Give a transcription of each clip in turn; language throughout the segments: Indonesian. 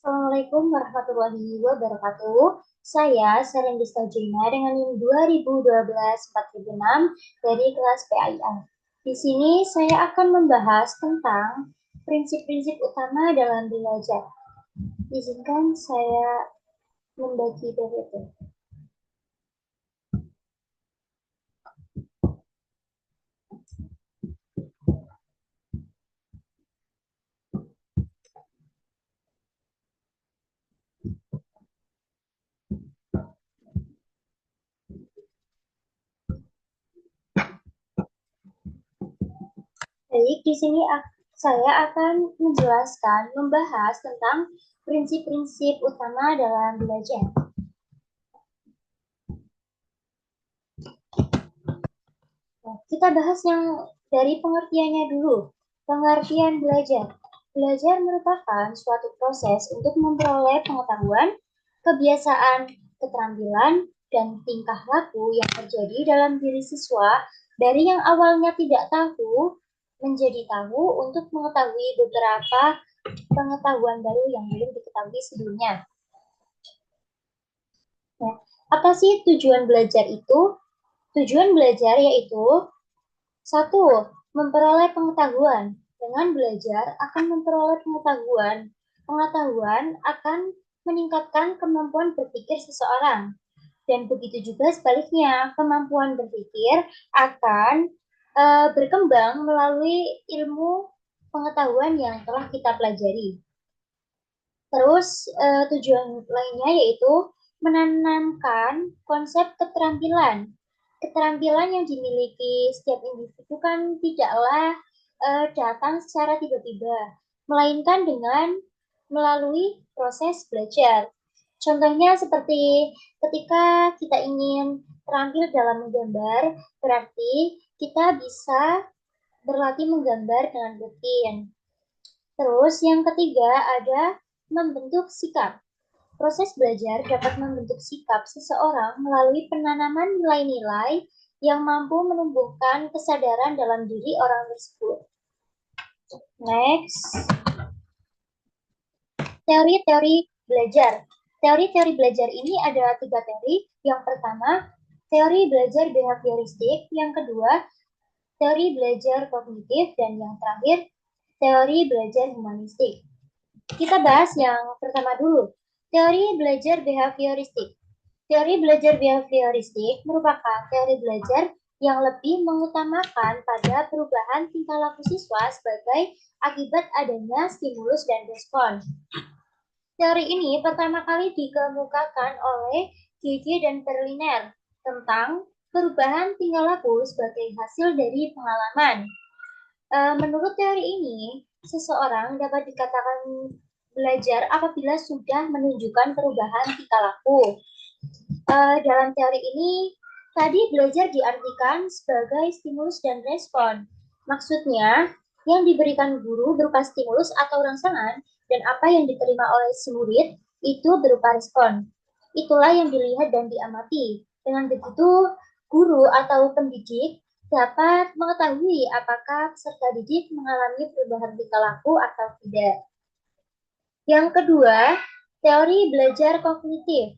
Assalamualaikum warahmatullahi wabarakatuh. Saya Serendista Jina dengan NIM 2012-4006 dari kelas PAIA. Di sini saya akan membahas tentang prinsip-prinsip utama dalam belajar. Izinkan saya membagi PPT. Baik, di sini saya akan menjelaskan, membahas tentang prinsip-prinsip utama dalam belajar. Nah, kita bahas yang dari pengertiannya dulu. Pengertian belajar. Belajar merupakan suatu proses untuk memperoleh pengetahuan, kebiasaan, keterampilan, dan tingkah laku yang terjadi dalam diri siswa dari yang awalnya tidak tahu menjadi tahu untuk mengetahui beberapa pengetahuan baru yang belum diketahui sebelumnya. Nah, apa sih tujuan belajar itu? Tujuan belajar yaitu satu, memperoleh pengetahuan. Dengan belajar akan memperoleh pengetahuan. Pengetahuan akan meningkatkan kemampuan berpikir seseorang. Dan begitu juga sebaliknya, kemampuan berpikir akan berkembang melalui ilmu pengetahuan yang telah kita pelajari. Terus tujuan lainnya yaitu menanamkan konsep keterampilan. Keterampilan yang dimiliki setiap individu kan tidaklah datang secara tiba-tiba, melainkan dengan melalui proses belajar. Contohnya seperti ketika kita ingin terampil dalam menggambar, berarti kita bisa berlatih menggambar dengan rutin. Terus yang ketiga ada membentuk sikap. Proses belajar dapat membentuk sikap seseorang melalui penanaman nilai-nilai yang mampu menumbuhkan kesadaran dalam diri orang tersebut. Next, teori-teori belajar. Teori-teori belajar ini ada 3 teori. Yang pertama, teori belajar behavioristik. Yang kedua, teori belajar kognitif. Dan yang terakhir, teori belajar humanistik. Kita bahas yang pertama dulu, teori belajar behavioristik. Teori belajar behavioristik merupakan teori belajar yang lebih mengutamakan pada perubahan tingkah laku siswa sebagai akibat adanya stimulus dan respon. Teori ini pertama kali dikemukakan oleh G.G. dan Berliner tentang perubahan tingkah laku sebagai hasil dari pengalaman. Menurut teori ini, seseorang dapat dikatakan belajar apabila sudah menunjukkan perubahan tingkah laku. Dalam teori ini, tadi belajar diartikan sebagai stimulus dan respon. Maksudnya, yang diberikan guru berupa stimulus atau rangsangan, dan apa yang diterima oleh si murid itu berupa respon. Itulah yang dilihat dan diamati. Dengan begitu, guru atau pendidik dapat mengetahui apakah peserta didik mengalami perubahan tingkah laku atau tidak. Yang kedua, teori belajar kognitif.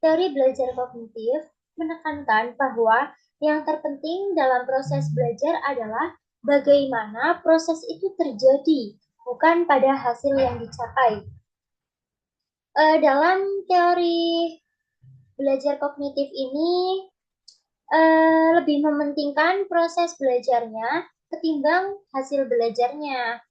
Teori belajar kognitif menekankan bahwa yang terpenting dalam proses belajar adalah bagaimana proses itu terjadi, bukan pada hasil yang dicapai. Dalam teori belajar kognitif ini lebih mementingkan proses belajarnya ketimbang hasil belajarnya.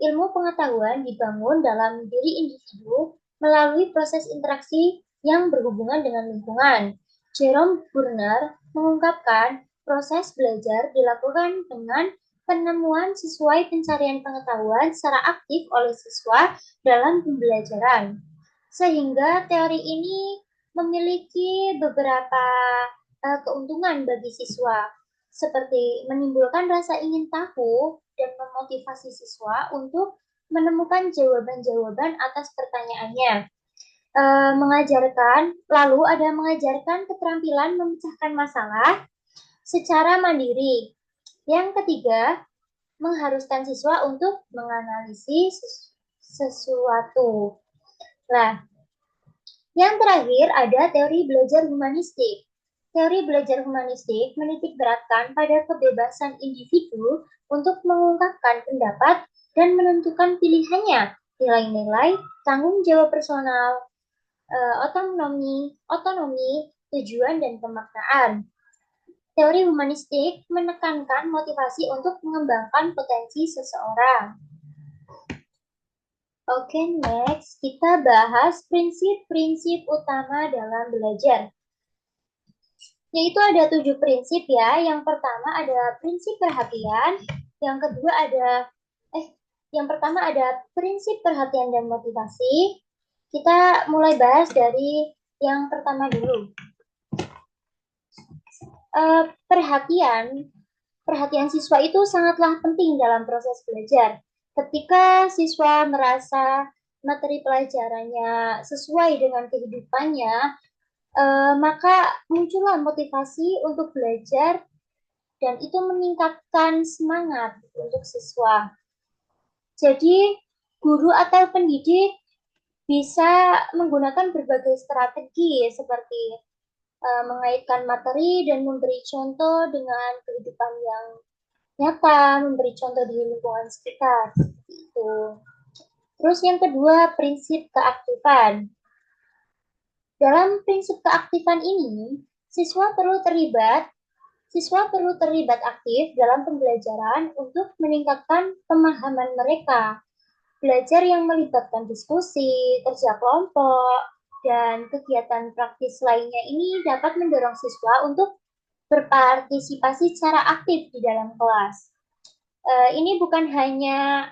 Ilmu pengetahuan dibangun dalam diri individu melalui proses interaksi yang berhubungan dengan lingkungan. Jerome Burner mengungkapkan proses belajar dilakukan dengan penemuan sesuai pencarian pengetahuan secara aktif oleh siswa dalam pembelajaran. Sehingga teori ini memiliki beberapa keuntungan bagi siswa, seperti menimbulkan rasa ingin tahu dan memotivasi siswa untuk menemukan jawaban-jawaban atas pertanyaannya. Lalu ada mengajarkan keterampilan memecahkan masalah secara mandiri. Yang ketiga, mengharuskan siswa untuk menganalisis sesuatu. Nah, yang terakhir ada teori belajar humanistik. Teori belajar humanistik menitik beratkan pada kebebasan individu untuk mengungkapkan pendapat dan menentukan pilihannya, nilai-nilai, tanggung jawab personal, otonomi, tujuan, dan pemaknaan. Teori humanistik menekankan motivasi untuk mengembangkan potensi seseorang. Oke, next kita bahas prinsip-prinsip utama dalam belajar. Yaitu ada 7 prinsip ya. Yang pertama ada prinsip perhatian, yang kedua yang pertama ada prinsip perhatian dan motivasi. Kita mulai bahas dari yang pertama dulu. Perhatian siswa itu sangatlah penting dalam proses belajar. Ketika siswa merasa materi pelajarannya sesuai dengan kehidupannya, maka muncullah motivasi untuk belajar dan itu meningkatkan semangat untuk siswa. Jadi, guru atau pendidik bisa menggunakan berbagai strategi seperti mengaitkan materi dan memberi contoh dengan kehidupan yang nyata, memberi contoh di lingkungan sekitar. Itu. Terus yang kedua, prinsip keaktifan. Dalam prinsip keaktifan ini, siswa perlu terlibat aktif dalam pembelajaran untuk meningkatkan pemahaman mereka. Belajar yang melibatkan diskusi, kerja kelompok, dan kegiatan praktis lainnya ini dapat mendorong siswa untuk berpartisipasi secara aktif di dalam kelas. Ini bukan hanya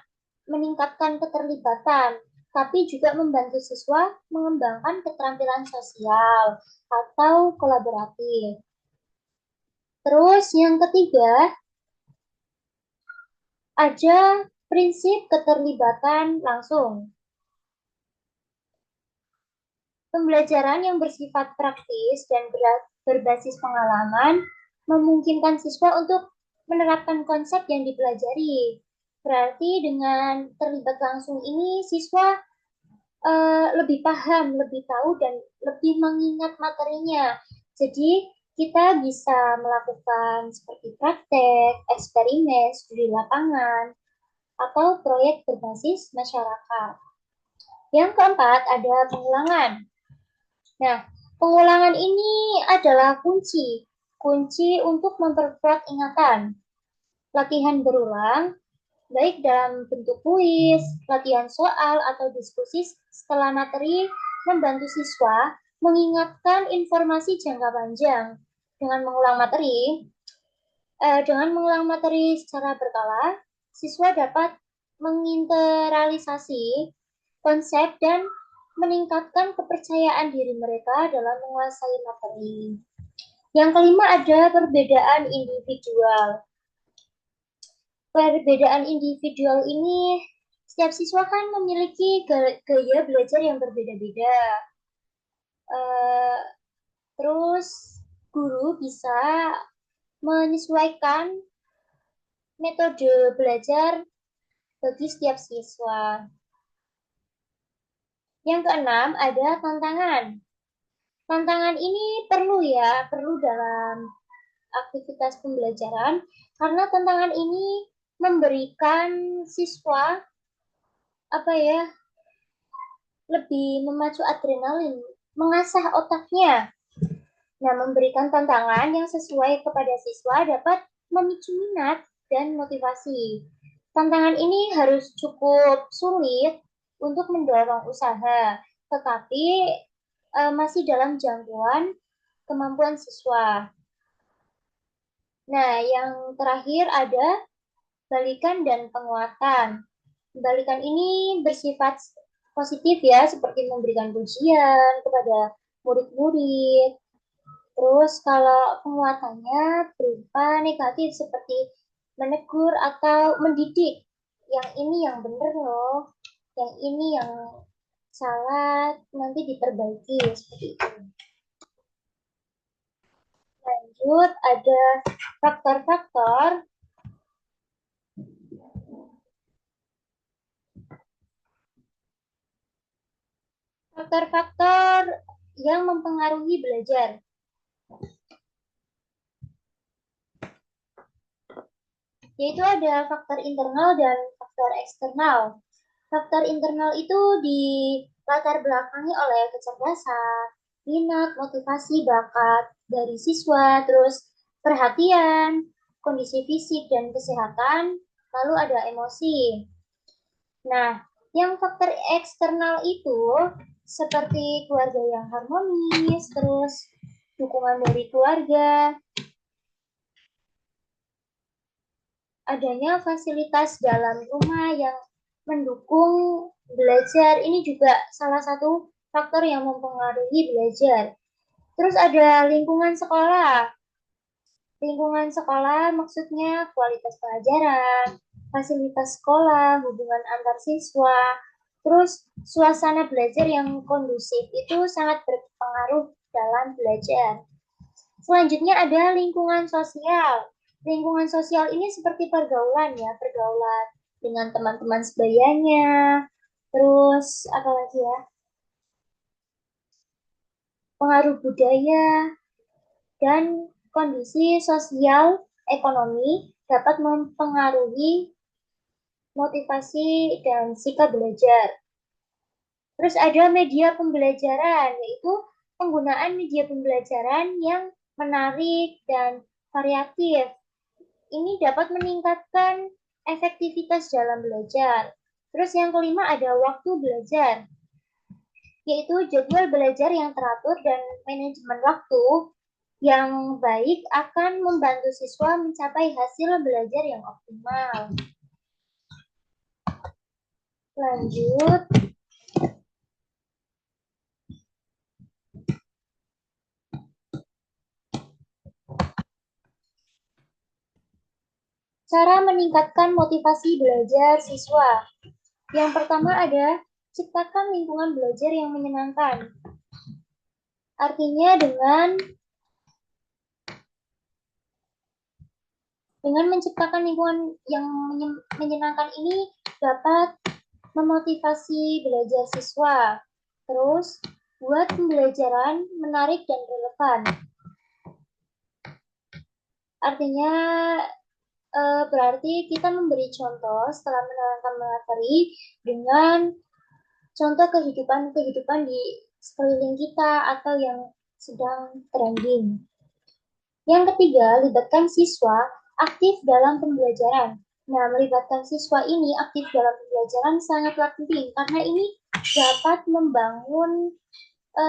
meningkatkan keterlibatan, tapi juga membantu siswa mengembangkan keterampilan sosial atau kolaboratif. Terus yang ketiga, ada prinsip keterlibatan langsung. Pembelajaran yang bersifat praktis dan berbasis pengalaman memungkinkan siswa untuk menerapkan konsep yang dipelajari. Berarti dengan terlibat langsung ini, siswa lebih paham, lebih tahu, dan lebih mengingat materinya. Jadi, kita bisa melakukan seperti praktek, eksperimen, studi lapangan, atau proyek berbasis masyarakat. Yang keempat, ada pengulangan. Nah, pengulangan ini adalah kunci untuk memperkuat ingatan. Latihan berulang, baik dalam bentuk kuis, latihan soal, atau diskusi setelah materi, membantu siswa mengingatkan informasi jangka panjang. Dengan mengulang materi secara berkala, siswa dapat menginteralisasi konsep dan meningkatkan kepercayaan diri mereka dalam menguasai materi. Yang kelima ada perbedaan individual. Perbedaan individual ini, setiap siswa kan memiliki gaya belajar yang berbeda-beda. Terus guru bisa menyesuaikan metode belajar bagi setiap siswa. Yang keenam ada tantangan. Tantangan ini perlu dalam aktivitas pembelajaran karena tantangan ini memberikan siswa lebih memacu adrenalin, mengasah otaknya. Nah, memberikan tantangan yang sesuai kepada siswa dapat memicu minat dan motivasi. Tantangan ini harus cukup sulit untuk mendorong usaha, tetapi masih dalam jangkauan kemampuan siswa. Nah, yang terakhir ada balikan dan penguatan. Balikan ini bersifat positif ya, seperti memberikan pujian kepada murid-murid. Terus kalau penguatannya berupa negatif seperti menegur atau mendidik. Yang ini yang benar loh, yang ini yang salah, nanti diperbaiki seperti itu. Lanjut, ada faktor-faktor faktor-faktor yang mempengaruhi belajar. Yaitu ada faktor internal dan faktor eksternal. Faktor internal itu dilatar belakangi oleh kecerdasan, minat, motivasi, bakat dari siswa, terus perhatian, kondisi fisik dan kesehatan, lalu ada emosi. Nah, yang faktor eksternal itu seperti keluarga yang harmonis, terus dukungan dari keluarga, adanya fasilitas dalam rumah yang mendukung belajar, ini juga salah satu faktor yang mempengaruhi belajar. Terus ada lingkungan sekolah. Lingkungan sekolah maksudnya kualitas pelajaran, fasilitas sekolah, hubungan antar siswa, terus suasana belajar yang kondusif itu sangat berpengaruh dalam belajar. Selanjutnya ada lingkungan sosial. Lingkungan sosial ini seperti pergaulan ya, pergaulan dengan teman-teman sebayanya, terus apa lagi ya, pengaruh budaya, dan kondisi sosial ekonomi dapat mempengaruhi motivasi dan sikap belajar. Terus ada media pembelajaran, yaitu penggunaan media pembelajaran yang menarik dan variatif. Ini dapat meningkatkan efektivitas dalam belajar. Terus yang kelima ada waktu belajar, yaitu jadwal belajar yang teratur dan manajemen waktu yang baik akan membantu siswa mencapai hasil belajar yang optimal. Lanjut, cara meningkatkan motivasi belajar siswa. Yang pertama ada ciptakan lingkungan belajar yang menyenangkan. Artinya dengan menciptakan lingkungan yang menyenangkan ini dapat memotivasi belajar siswa. Terus buat pembelajaran menarik dan relevan. Artinya berarti kita memberi contoh setelah menerangkan materi dengan contoh kehidupan di sekeliling kita atau yang sedang trending. Yang ketiga, libatkan siswa aktif dalam pembelajaran. Nah, melibatkan siswa ini aktif dalam pembelajaran sangatlah penting karena ini dapat membangun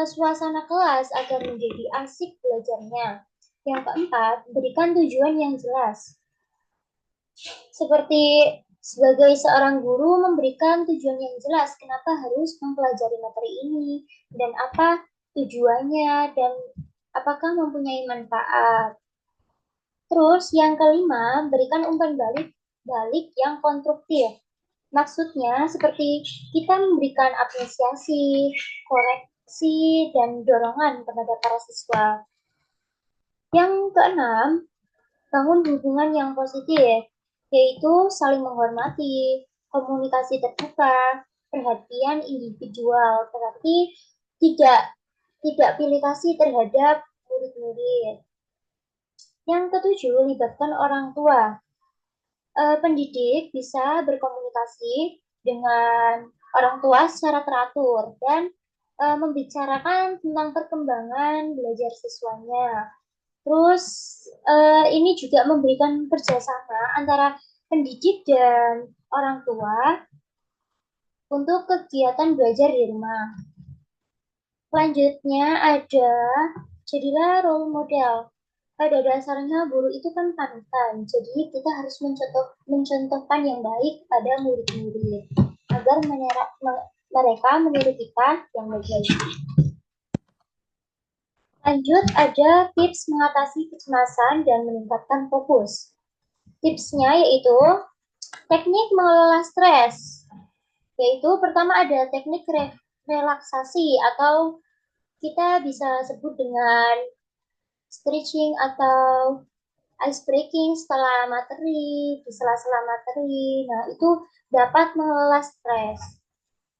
suasana kelas agar menjadi asik belajarnya. Yang keempat, berikan tujuan yang jelas. Seperti sebagai seorang guru memberikan tujuan yang jelas kenapa harus mempelajari materi ini dan apa tujuannya dan apakah mempunyai manfaat. Terus yang kelima, berikan umpan balik yang konstruktif. Maksudnya seperti kita memberikan apresiasi, koreksi, dan dorongan kepada para siswa. Yang keenam, bangun hubungan yang positif, yaitu saling menghormati, komunikasi terbuka, perhatian individual, berarti tidak tidak pilih kasih terhadap murid-murid. Yang ketujuh, libatkan orang tua. Pendidik bisa berkomunikasi dengan orang tua secara teratur dan membicarakan tentang perkembangan belajar siswanya. Terus ini juga memberikan kerjasama antara pendidik dan orang tua untuk kegiatan belajar di rumah. Selanjutnya ada jadilah role model. Pada dasarnya guru itu kan panutan, jadi kita harus mencontohkan yang baik pada murid-murid agar mereka meniru kita yang baik-baik. Lanjut, ada tips mengatasi kecemasan dan meningkatkan fokus. Tipsnya yaitu teknik mengelola stres. Yaitu pertama ada teknik relaksasi atau kita bisa sebut dengan stretching atau ice breaking setelah materi, di sela-sela materi. Nah, itu dapat mengelola stres.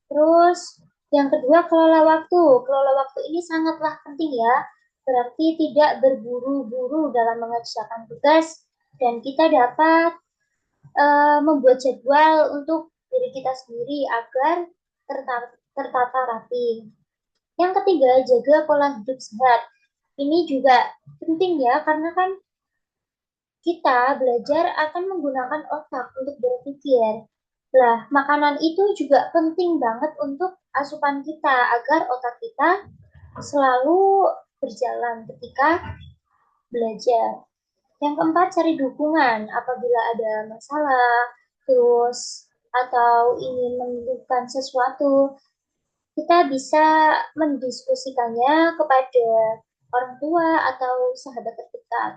Terus Yang kedua, kelola waktu. Kelola waktu ini sangatlah penting ya. Berarti tidak berburu-buru dalam mengerjakan tugas dan kita dapat membuat jadwal untuk diri kita sendiri agar tertata rapi. Yang ketiga, jaga pola hidup sehat. Ini juga penting ya, karena kan kita belajar akan menggunakan otak untuk berpikir. Lah, makanan itu juga penting banget untuk asupan kita agar otak kita selalu berjalan ketika belajar. Yang keempat, cari dukungan apabila ada masalah, terus atau ingin menentukan sesuatu, kita bisa mendiskusikannya kepada orang tua atau sahabat terdekat.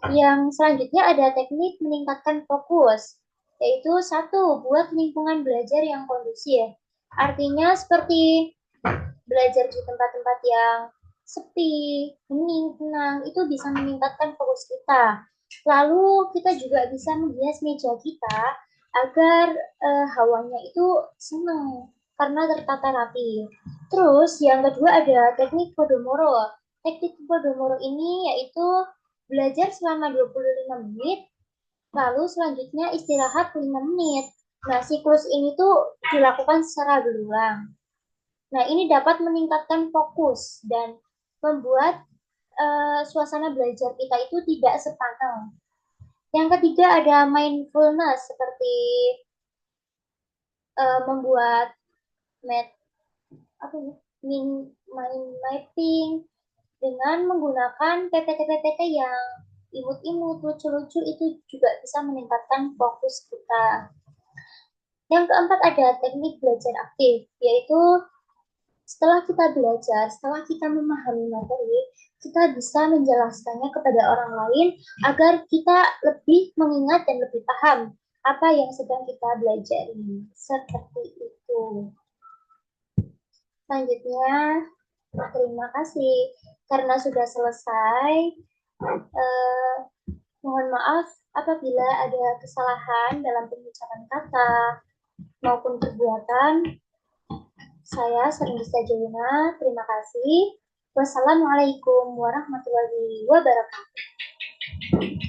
Yang selanjutnya ada teknik meningkatkan fokus, yaitu satu, buat lingkungan belajar yang kondusif. Artinya seperti belajar di tempat-tempat yang sepi, hening, tenang, itu bisa meningkatkan fokus kita. Lalu kita juga bisa menghias meja kita agar hawanya itu senang karena tertata rapi. Terus yang kedua ada teknik Podomoro. Teknik Podomoro ini yaitu belajar selama 25 menit, lalu selanjutnya istirahat 5 menit. Nah, siklus ini tuh dilakukan secara berulang. Nah, ini dapat meningkatkan fokus dan membuat suasana belajar kita itu tidak sepanang. Yang ketiga ada mindfulness seperti membuat mat apa ya, mind mapping dengan menggunakan PPT-PPT yang imut-imut, lucu-lucu itu juga bisa meningkatkan fokus kita. Yang keempat ada teknik belajar aktif, yaitu setelah kita belajar, setelah kita memahami materi, kita bisa menjelaskannya kepada orang lain agar kita lebih mengingat dan lebih paham apa yang sedang kita belajar ini. Seperti itu. Selanjutnya, terima kasih karena sudah selesai. Eh, Mohon maaf apabila ada kesalahan dalam pengucapan kata maupun perbuatan. Saya Serinista Jelina, terima kasih. Wassalamualaikum warahmatullahi wabarakatuh.